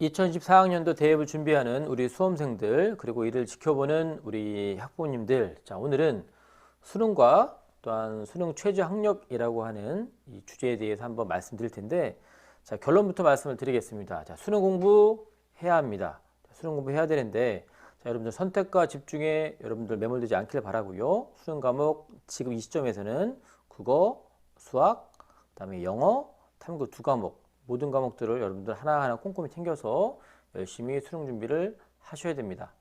2024학년도 대입을 준비하는 우리 수험생들 그리고 이를 지켜보는 우리 학부모님들, 자 오늘은 수능과 또한 수능 최저 학력이라고 하는 이 주제에 대해서 한번 말씀드릴 텐데, 자 결론부터 말씀을 드리겠습니다. 자 수능 공부해야 합니다. 수능 공부해야 되는데, 자 여러분들 선택과 집중에 여러분들 매몰되지 않길 바라고요. 수능 과목 지금 이 시점에서는 국어, 수학, 그다음에 영어, 탐구 두 과목, 모든 과목들을 여러분들 하나하나 꼼꼼히 챙겨서 열심히 수능 준비를 하셔야 됩니다.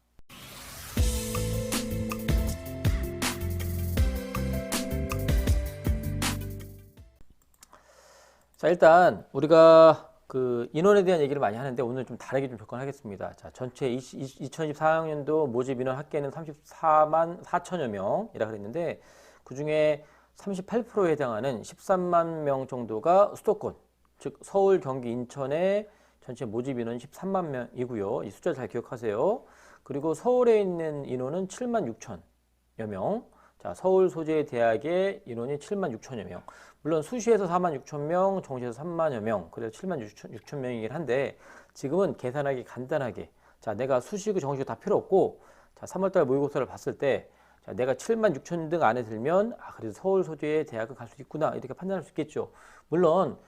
자 일단 우리가 그 인원에 대한 얘기를 많이 하는데, 오늘 좀 다르게 좀 접근하겠습니다. 자 전체 2024학년도 모집 인원 합계는 34만 4천여 명이라 그랬는데, 그 중에 38%에 해당하는 13만 명 정도가 수도권, 즉 서울, 경기, 인천의 전체 모집 인원 13만 명이고요. 이 숫자 잘 기억하세요. 그리고 서울에 있는 인원은 7만 6천여 명. 자, 서울 소재 대학의 인원이 7만 6천여 명. 물론 수시에서 4만 6천 명, 정시에서 3만여 명, 그래서 7만 6천 명이긴 한데, 지금은 계산하기 간단하게, 자 내가 수시고 정시고 다 필요 없고, 자 3월달 모의고사를 봤을 때, 자 내가 7만 6천 등 안에 들면 그래도 서울 소재의 대학을 갈 수 있구나, 이렇게 판단할 수 있겠죠. 물론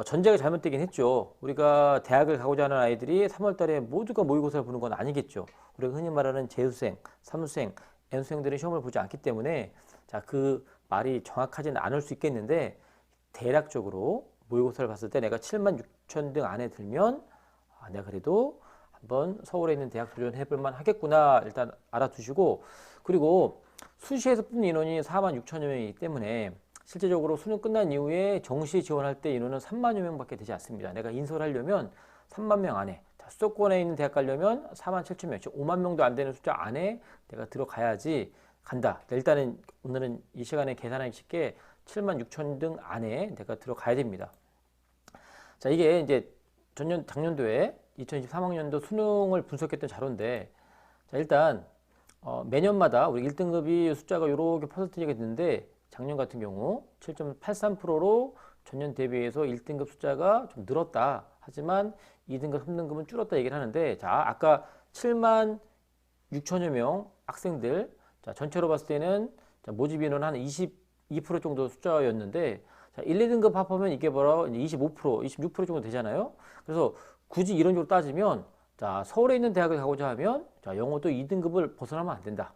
전제가 잘못되긴 했죠. 우리가 대학을 가고자 하는 아이들이 3월달에 모두가 모의고사를 보는 건 아니겠죠. 우리가 흔히 말하는 재수생, 사무생, N수생들은 시험을 보지 않기 때문에, 자 그 말이 정확하지는 않을 수 있겠는데, 대략적으로 모의고사를 봤을 때 내가 7만 6천 등 안에 들면 내가 그래도 한번 서울에 있는 대학 도전해 볼 만 하겠구나, 일단 알아두시고, 그리고 수시에서 뽑는 인원이 4만 6천여 명이기 때문에 실제적으로 수능 끝난 이후에 정시 지원할 때 인원은 3만여 명밖에 되지 않습니다. 내가 인서를 하려면 3만 명 안에, 수도권에 있는 대학 가려면 4만 7천 명, 즉 5만 명도 안 되는 숫자 안에 내가 들어가야지 간다. 일단은 오늘은 이 시간에 계산하기 쉽게 7만 6천 등 안에 내가 들어가야 됩니다. 자 이게 이제 작년도에 2023학년도 수능을 분석했던 자료인데, 자 일단 매년마다 우리 1등급이 숫자가 이렇게 퍼센트가 됐는데, 작년 같은 경우 7.83%로 전년 대비해서 1등급 숫자가 좀 늘었다. 하지만 2등급, 3등급은 줄었다 얘기를 하는데, 자 아까 7만 6천여 명 학생들, 자 전체로 봤을 때는 모집 인원 한 22% 정도 숫자였는데, 자 1, 2등급 합하면 이게 뭐라 25%, 26% 정도 되잖아요. 그래서 굳이 이런 식으로 따지면, 자 서울에 있는 대학을 가고자 하면, 자 영어도 2등급을 벗어나면 안 된다.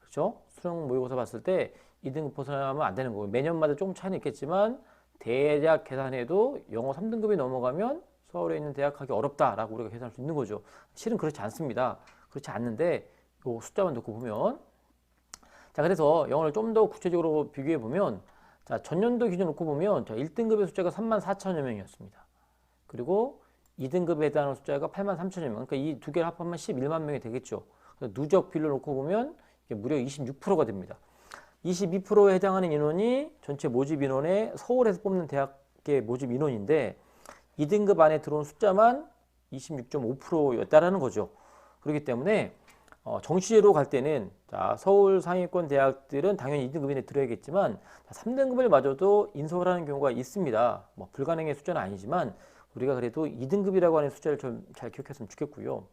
그렇죠? 수능 모의고사 봤을 때 2등급 벗어나면 안 되는 거고, 매년마다 조금 차이는 있겠지만 대략 계산해도 영어 3등급이 넘어가면 서울에 있는 대학 가기 어렵다라고 우리가 계산할 수 있는 거죠. 실은 그렇지 않습니다. 그렇지 않는데 이 숫자만 놓고 보면, 자 그래서 영어를 좀 더 구체적으로 비교해 보면, 자 전년도 기준 놓고 보면, 자 1등급의 숫자가 3만 4천여 명이었습니다. 그리고 2등급에 해당하는 숫자가 8만 3천여 명. 그러니까 이 두 개를 합하면 11만 명이 되겠죠. 그래서 누적 비율로 놓고 보면 이게 무려 26%가 됩니다. 22%에 해당하는 인원이 전체 모집 인원의 서울에서 뽑는 대학의 모집 인원인데, 2등급 안에 들어온 숫자만 26.5%였다라는 거죠. 그렇기 때문에 정시로 갈 때는, 자 서울 상위권 대학들은 당연히 2등급 이내 들어야겠지만 3등급을 마저도 인서울 하는 경우가 있습니다. 뭐 불가능의 숫자는 아니지만 우리가 그래도 2등급이라고 하는 숫자를 좀 잘 기억했으면 좋겠고요.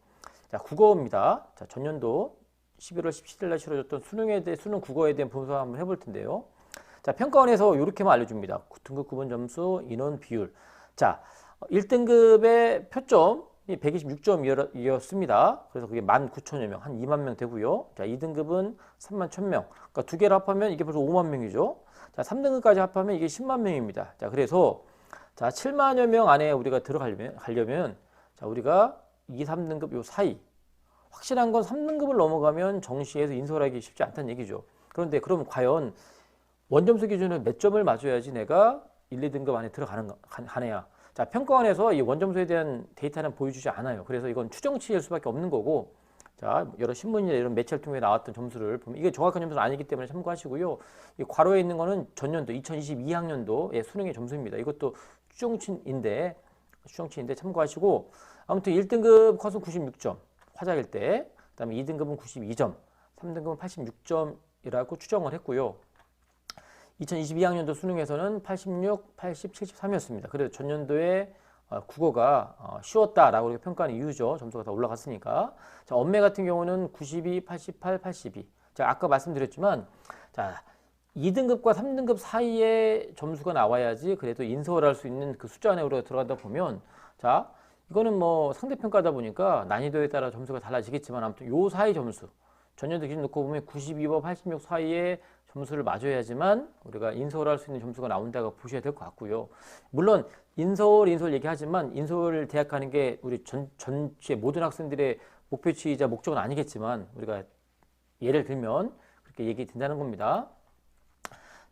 자 국어입니다. 자 전년도 11월 17일 날 치러졌던 수능 국어에 대한 분석 한번 해볼 텐데요. 자 평가원에서 이렇게만 알려줍니다. 등급 구분 점수, 인원 비율. 자 1등급의 표점이 126점이었습니다. 그래서 그게 19,000여 명, 한 2만 명 되고요. 자 2등급은 3만 1,000명. 그러니까 두 개를 합하면 이게 벌써 5만 명이죠. 자 3등급까지 합하면 이게 10만 명입니다. 자 그래서 자 7만여 명 안에 우리가 들어가려면, 자 우리가 2, 3등급 요 사이, 확실한 건 3등급을 넘어가면 정시에서 인서울하기 쉽지 않다는 얘기죠. 그런데 그럼 과연 원점수 기준으로 몇 점을 맞춰야지 내가 1, 2등급 안에 가느냐. 자 평가원에서 이 원점수에 대한 데이터는 보여주지 않아요. 그래서 이건 추정치일 수밖에 없는 거고, 자 여러 신문이나 이런 매체를 통해 나왔던 점수를 보면 이게 정확한 점수는 아니기 때문에 참고하시고요. 이 괄호에 있는 거는 전년도 2022학년도의 수능의 점수입니다. 이것도 추정치인데 참고하시고, 아무튼 1등급 컷은 96점 화작일 때, 그 다음에 2등급은 92점, 3등급은 86점이라고 추정을 했고요. 2022학년도 수능에서는 86, 80, 73이었습니다. 그래서 전년도에 국어가 쉬웠다라고 이렇게 평가하는 이유죠. 점수가 다 올라갔으니까. 자, 언매 같은 경우는 92, 88, 82. 자, 아까 말씀드렸지만, 자, 2등급과 3등급 사이에 점수가 나와야지 그래도 인서울 할 수 있는 그 숫자 안에 우리가 들어가다 보면, 자, 이거는 뭐 상대평가다 보니까 난이도에 따라 점수가 달라지겠지만 아무튼 요 사이 점수, 전년도 기준 놓고 보면 92와 86 사이에 점수를 맞춰야지만 우리가 인서울 할 수 있는 점수가 나온다고 보셔야 될 것 같고요. 물론 인서울 얘기하지만 인서울 대학 가는 게 우리 전체 모든 학생들의 목표치이자 목적은 아니겠지만 우리가 예를 들면 그렇게 얘기 된다는 겁니다.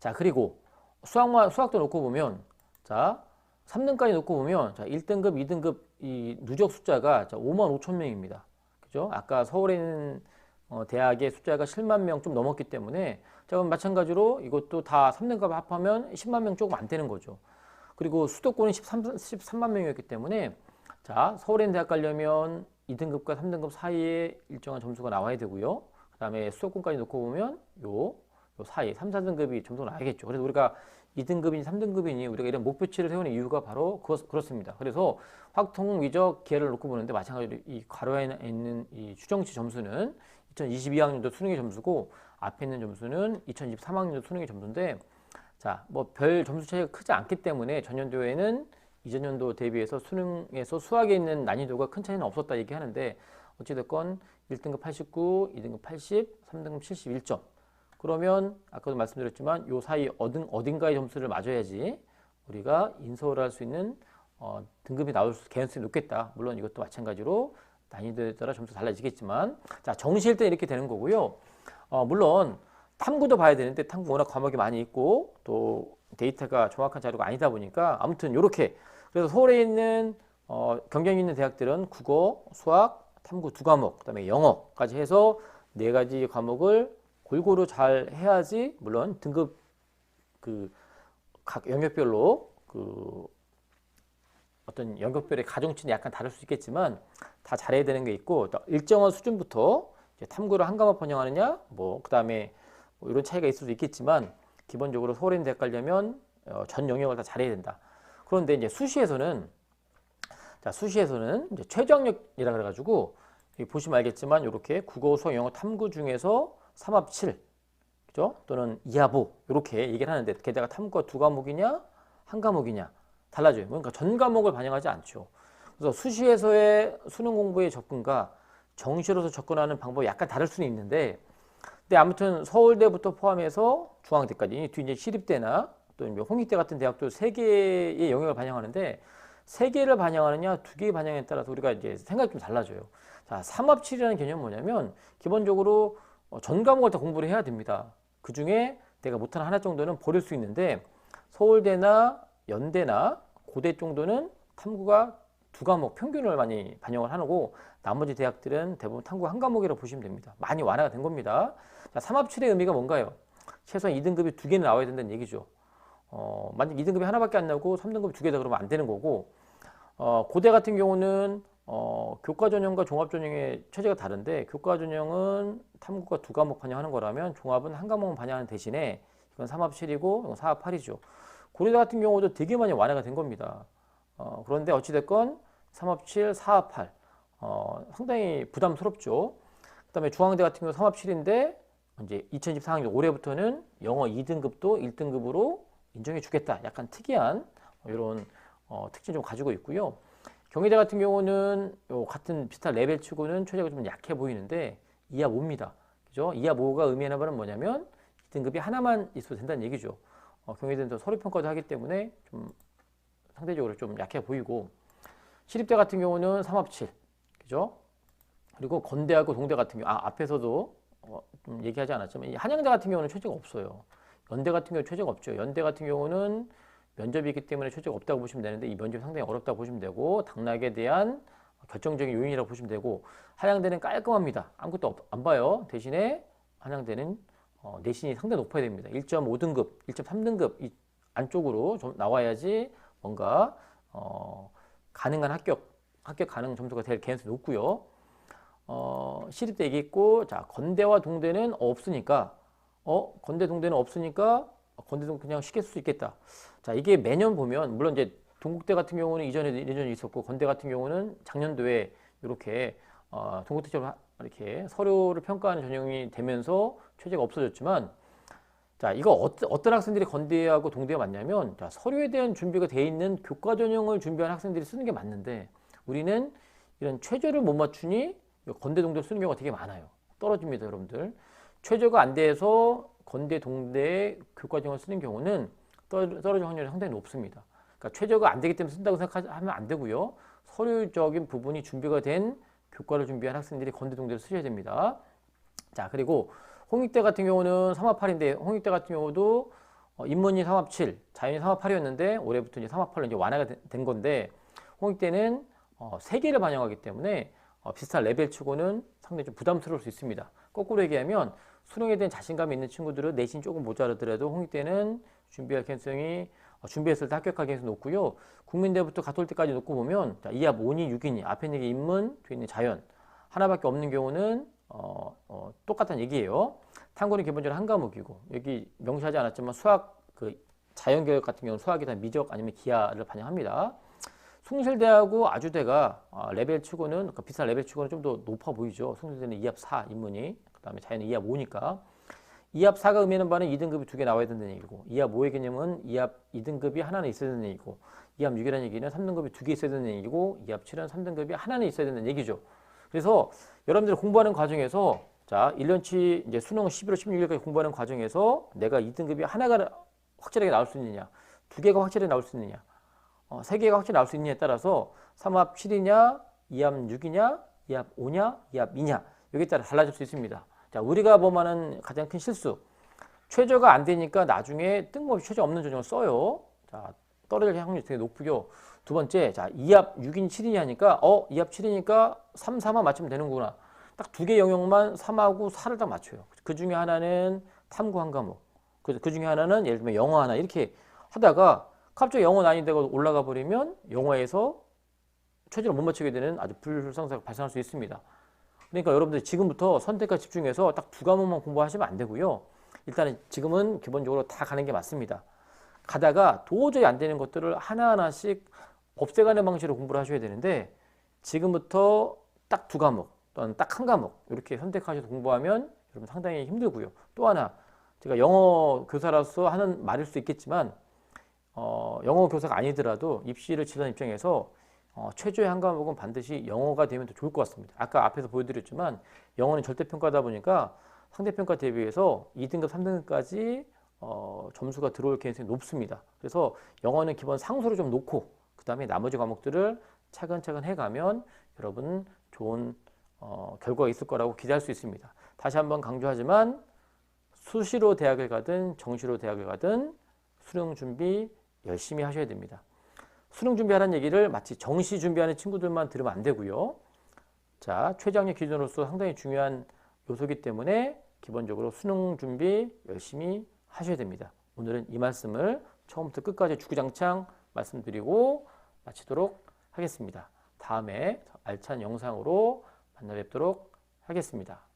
자, 그리고 수학도 놓고 보면, 자, 3등까지 놓고 보면, 자, 1등급, 2등급 이 누적 숫자가 5만 5천 명입니다. 그죠? 아까 서울에 있는 대학의 숫자가 10만 명 좀 넘었기 때문에, 자, 그럼 마찬가지로 이것도 다 3등급 합하면 10만 명 조금 안 되는 거죠. 그리고 수도권이 13만 명이었기 때문에, 자, 서울에 있는 대학 가려면 2등급과 3등급 사이에 일정한 점수가 나와야 되고요. 그 다음에 수도권까지 놓고 보면 요 사이 3, 4등급이 점수가 나야겠죠. 그래서 우리가 2등급이니 3등급이니 우리가 이런 목표치를 세우는 이유가 바로 그렇습니다. 그래서 확통, 위적, 기하를 놓고 보는데 마찬가지로 이 괄호에 있는 이 추정치 점수는 2022학년도 수능의 점수고 앞에 있는 점수는 2023학년도 수능의 점수인데, 자, 뭐 별 점수 차이가 크지 않기 때문에 전년도에는 이전년도 대비해서 수능에서 수학에 있는 난이도가 큰 차이는 없었다 얘기하는데, 어찌됐건 1등급 89, 2등급 80, 3등급 71점. 그러면 아까도 말씀드렸지만 요 사이 어딘가의 점수를 맞아야지 우리가 인서울을 할 수 있는 등급이 나올 개연성이 높겠다. 물론 이것도 마찬가지로 난이도에 따라 점수 달라지겠지만, 자, 정시일 때 이렇게 되는 거고요. 물론 탐구도 봐야 되는데 탐구 워낙 과목이 많이 있고 또 데이터가 정확한 자료가 아니다 보니까 아무튼 요렇게, 그래서 서울에 있는 경쟁이 있는 대학들은 국어, 수학, 탐구 두 과목, 그다음에 영어까지 해서 네 가지 과목을 골고루 잘 해야지, 물론 등급 그 각 영역별로 그 어떤 영역별의 가중치는 약간 다를 수 있겠지만 다 잘해야 되는 게 있고, 일정한 수준부터 이제 탐구를 한 과목 번영하느냐, 뭐 그다음에 뭐 이런 차이가 있을 수 있겠지만 기본적으로 서울에 있는 대학 가려면 전 영역을 다 잘해야 된다. 그런데 이제 수시에서는 이제 최저학력이라 그래가지고 보시면 알겠지만 이렇게 국어, 수학, 영어, 탐구 중에서 3합 7, 그죠? 또는 2합5 이렇게 얘기를 하는데, 게다가 탐구가 두 과목이냐 한 과목이냐 달라져요. 그러니까 전 과목을 반영하지 않죠. 그래서 수시에서의 수능 공부의 접근과 정시로서 접근하는 방법이 약간 다를 수는 있는데, 근데 아무튼 서울대부터 포함해서 중앙대까지, 뒤 이제 시립대나 또 홍익대 같은 대학도 세 개의 영역을 반영하는데, 세 개를 반영하느냐 두 개의 반영에 따라서 우리가 이제 생각이 좀 달라져요. 자, 3합7이라는 개념은 뭐냐면 기본적으로 전 과목을 다 공부를 해야 됩니다. 그 중에 내가 못하는 하나 정도는 버릴 수 있는데, 서울대나 연대나 고대 정도는 탐구가 두 과목 평균을 많이 반영을 하고, 나머지 대학들은 대부분 탐구 한 과목이라고 보시면 됩니다. 많이 완화가 된 겁니다. 자, 3합7의 의미가 뭔가요? 최소한 2등급이 두 개는 나와야 된다는 얘기죠. 만약 2등급이 하나밖에 안 나오고 3등급이 두 개다 그러면 안 되는 거고, 고대 같은 경우는 교과 전형과 종합 전형의 체제가 다른데, 교과 전형은 탐구가 두 과목 반영하는 거라면 종합은 한 과목만 반영하는 대신에 이건 3합 7이고 이건 4합 8이죠. 고대 같은 경우도 되게 많이 완화가 된 겁니다. 그런데 어찌됐건 3합 7, 4합 8 상당히 부담스럽죠. 그 다음에 중앙대 같은 경우 3합 7인데 이제 2024학년 올해부터는 영어 2등급도 1등급으로 인정해 주겠다. 약간 특이한 이런 특징 좀 가지고 있고요. 경희대 같은 경우는 같은 비슷한 레벨치고는 최저가 좀 약해 보이는데 2합 5입니다. 그죠? 2합 5가 의미하는 바는 뭐냐면 2등급이 하나만 있어도 된다는 얘기죠. 경희대는 또 서류평가도 하기 때문에 좀 상대적으로 좀 약해 보이고, 시립대 같은 경우는 3합 7, 그죠? 그리고 건대하고 동대 같은 경우, 앞에서도 좀 얘기하지 않았지만 한양대 같은 경우는 최저가 없어요. 연대 같은 경우 최저가 없죠. 연대 같은 경우는 면접이 있기 때문에 최저가 없다고 보시면 되는데, 이 면접이 상당히 어렵다고 보시면 되고, 당락에 대한 결정적인 요인이라고 보시면 되고, 한양대는 깔끔합니다. 아무것도 안 봐요. 대신에 한양대는 내신이 상당히 높아야 됩니다. 1.5등급, 1.3등급 이 안쪽으로 좀 나와야지 뭔가 가능한 합격 가능 점수가 될 개연성이 높고요. 시립대 얘기했고, 자, 건대와 동대는 없으니까 건대 동대는 없으니까 건대도 그냥 쉽게 쓸 수 있겠다. 자, 이게 매년 보면, 물론 이제 동국대 같은 경우는 이전에 1년이 있었고 건대 같은 경우는 작년도에 이렇게 동국대처럼 이렇게 서류를 평가하는 전형이 되면서 최저가 없어졌지만 자, 이거 어떤 학생들이 건대하고 동대가 맞냐면 자, 서류에 대한 준비가 돼 있는 교과 전형을 준비한 학생들이 쓰는 게 맞는데 우리는 이런 최저를 못 맞추니 건대 동대를 쓰는 경우가 되게 많아요. 떨어집니다, 여러분들. 최저가 안 돼서 건대 동대의 교과 전형을 쓰는 경우는 떨어질 확률이 상당히 높습니다. 그러니까 최저가 안 되기 때문에 쓴다고 생각하면 안 되고요. 서류적인 부분이 준비가 된 교과를 준비한 학생들이 건대 동대를 쓰셔야 됩니다. 자, 그리고 홍익대 같은 경우는 3합8인데 홍익대 같은 경우도 인문이 3합7, 자연이 3합8이었는데 올해부터 이제 3합8로 이제 완화가 된 건데 홍익대는 3개를 반영하기 때문에 비슷한 레벨 치고는 상당히 좀 부담스러울 수 있습니다. 거꾸로 얘기하면 수능에 대한 자신감이 있는 친구들은 내신 조금 모자라더라도 홍익대는 준비할 가능성이 준비했을 때 합격할 가능성이 높고요. 국민대부터 가톨대까지 놓고 보면 자, 2합 5니 6이니 앞에 있는 게 인문, 뒤에 있는 자연 하나밖에 없는 경우는 똑같은 얘기예요. 탐구는 기본적으로 한 과목이고 여기 명시하지 않았지만 수학 자연교육 같은 경우는 수학이나 미적 아니면 기하를 반영합니다. 숭실대하고 아주대가 레벨 치고는 비슷한 레벨 치고는 좀 더 높아 보이죠. 숭실대는 2합 4 인문이 그다음에 자연은 2합 5니까 2합 4가 의미하는 바는 2등급이 2개 나와야 된다는 얘기고 2합 5의 개념은 2합 2등급이 하나는 있어야 된다는 얘기고 2합 6이라는 얘기는 3등급이 2개 있어야 된다는 얘기고 2합 7은 3등급이 하나는 있어야 된다는 얘기죠. 그래서 여러분들이 공부하는 과정에서 자 1년치 이제 수능 11월 16일까지 공부하는 과정에서 내가 2등급이 하나가 확실하게 나올 수 있느냐 2개가 확실하게 나올 수 있느냐 3개가 확실히 나올 수 있느냐에 따라서 3합 7이냐 2합 6이냐 2합 5냐 2합 2냐 여기에 따라 달라질 수 있습니다. 자, 우리가 범하는 가장 큰 실수 최저가 안 되니까 나중에 뜬금없이 최저 없는 전형을 써요. 자, 떨어질 확률이 되게 높고요. 두 번째, 자, 2합 6인 7이냐 하니까 2합 7이니까 3, 4만 맞추면 되는구나. 딱 2개 영역만 3하고 4를 딱 맞춰요. 그 중에 하나는 탐구 한 과목. 그 중에 하나는 예를 들면 영어 하나 이렇게 하다가 갑자기 영어 난이도가 올라가 버리면 영어에서 최저를 못 맞추게 되는 아주 불상사가 발생할 수 있습니다. 그러니까 여러분들 지금부터 선택과 집중해서 딱 2과목만 공부하시면 안 되고요. 일단은 지금은 기본적으로 다 가는 게 맞습니다. 가다가 도저히 안 되는 것들을 하나하나씩 없애가는 방식으로 공부를 하셔야 되는데 지금부터 딱 2과목 또는 딱 1과목 이렇게 선택하셔서 공부하면 여러분 상당히 힘들고요. 또 하나 제가 영어 교사로서 하는 말일 수 있겠지만 영어 교사가 아니더라도 입시를 치르는 입장에서 최저의 한 과목은 반드시 영어가 되면 더 좋을 것 같습니다. 아까 앞에서 보여드렸지만 영어는 절대평가다 보니까 상대평가 대비해서 2등급, 3등급까지 점수가 들어올 가능성이 높습니다. 그래서 영어는 기본 상수를 좀 놓고 그 다음에 나머지 과목들을 차근차근 해가면 여러분 좋은 결과가 있을 거라고 기대할 수 있습니다. 다시 한번 강조하지만 수시로 대학을 가든 정시로 대학을 가든 수능 준비 열심히 하셔야 됩니다. 수능 준비하라는 얘기를 마치 정시 준비하는 친구들만 들으면 안 되고요. 자, 최저학력 기준으로서 상당히 중요한 요소이기 때문에 기본적으로 수능 준비 열심히 하셔야 됩니다. 오늘은 이 말씀을 처음부터 끝까지 주구장창 말씀드리고 마치도록 하겠습니다. 다음에 알찬 영상으로 만나 뵙도록 하겠습니다.